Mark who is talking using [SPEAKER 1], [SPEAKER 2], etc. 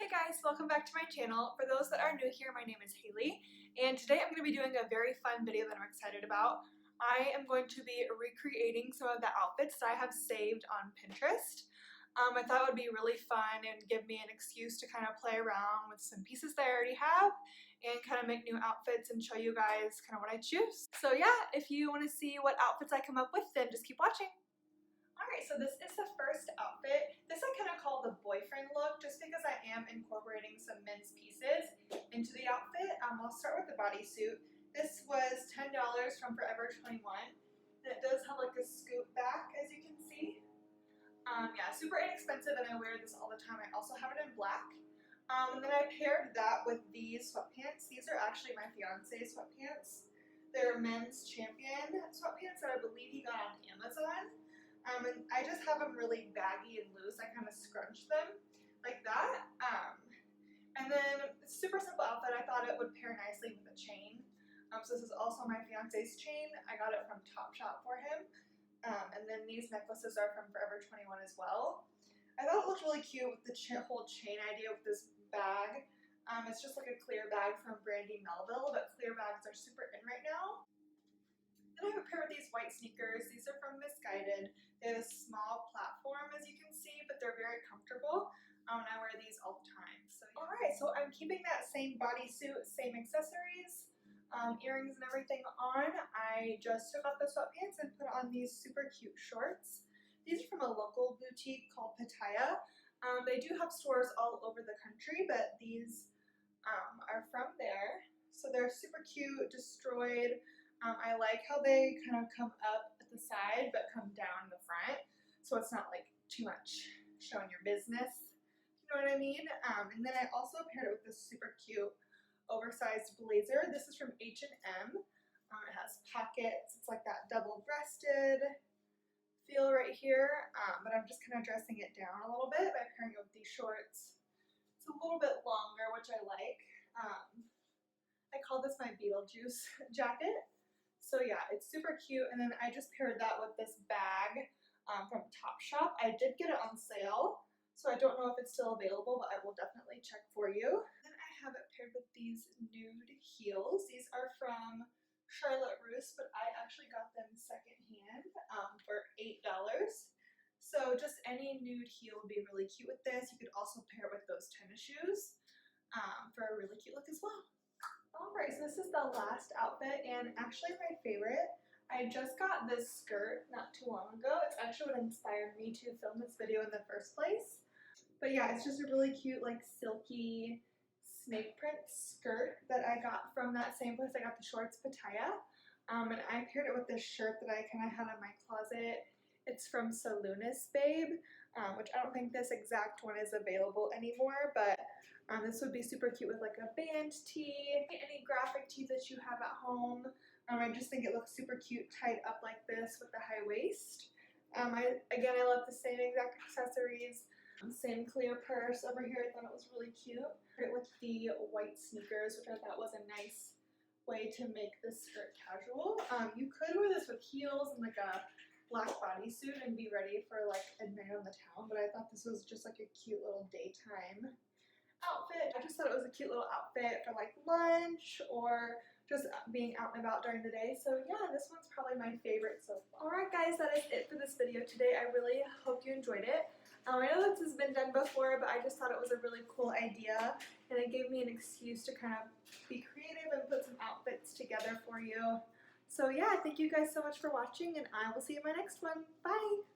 [SPEAKER 1] Hey guys, welcome back to my channel. For those that are new here, my name is Haley, and today I'm going to be doing a very fun video that I'm excited about. I am going to be recreating some of the outfits that I have saved on Pinterest. I thought it would be really fun and give me an excuse to kind of play around with some pieces that I already have and kind of make new outfits and show you guys kind of what I choose. So yeah, if you want to see what outfits I come up with, then just keep watching. Alright, so this is the first outfit. This I kind of call the boyfriend look just because I am incorporating some men's pieces into the outfit. I'll start with the bodysuit. This was $10 from Forever 21. And it does have like a scoop back, as you can see. Yeah, super inexpensive and I wear this all the time. I also have it in black. And then I paired that with these sweatpants. These are actually my fiance's sweatpants. They're men's champion sweatpants that I believe he got on Amazon. And I just have them really baggy and loose. I kind of scrunch them like that. And then it's a super simple outfit. I thought it would pair nicely with a chain. So this is also my fiance's chain. I got it from Topshop for him. And then these necklaces are from Forever 21 as well. I thought it looked really cute with the whole chain idea with this bag. It's just like a clear bag from Brandy Melville, but clear bags are super in right now. Then I have a pair of these white sneakers. These are from Missguided. They have a small platform, as you can see, but they're very comfortable. And I wear these all the time. So yeah. Alright, so I'm keeping that same bodysuit, same accessories, earrings and everything on. I just took off the sweatpants and put on these super cute shorts. These are from a local boutique called Pitaya. They do have stores all over the country, but these are from there. So they're super cute, destroyed. I like how they kind of come up at the side but come down the front, so it's not like too much showing your business, you know what I mean? And then I also paired it with this super cute oversized blazer. This is from H&M. It has pockets. It's like that double-breasted feel right here, but I'm just kind of dressing it down a little bit by pairing it with these shorts. It's a little bit longer, which I like. I call this my Beetlejuice jacket. So yeah, it's super cute, and then I just paired that with this bag from Topshop. I did get it on sale, so I don't know if it's still available, but I will definitely check for you. Then I have it paired with these nude heels. These are from Russe, but I actually got them secondhand for $8. So just any nude heel would be really cute with this. You could also pair it with those tennis shoes for a really cute look as well. Alright, so this is the last outfit and actually my favorite. I just got this skirt not too long ago. It's actually what inspired me to film this video in the first place. But yeah, it's just a really cute like silky snake print skirt that I got from that same place I got the shorts, Pitaya. And I paired it with this shirt that I kind of had in my closet. It's from Selunis, Babe, which I don't think this exact one is available anymore, but this would be super cute with like a band tee, any graphic tee that you have at home. I just think it looks super cute tied up like this with the high waist. I love the same exact accessories, same clear purse over here. I thought it was really cute. With the white sneakers, which I thought was a nice way to make this skirt casual. You could wear this with heels and like a black bodysuit and be ready for like a night on the town, but I thought this was just like a cute little daytime outfit. I just thought it was a cute little outfit for like lunch or just being out and about during the day. So yeah, this one's probably my favorite so far. Alright guys, that is it for this video today. I really hope you enjoyed it. I know this has been done before, but I just thought it was a really cool idea and it gave me an excuse to kind of be creative and put some outfits together for you. So yeah, thank you guys so much for watching and I will see you in my next one. Bye!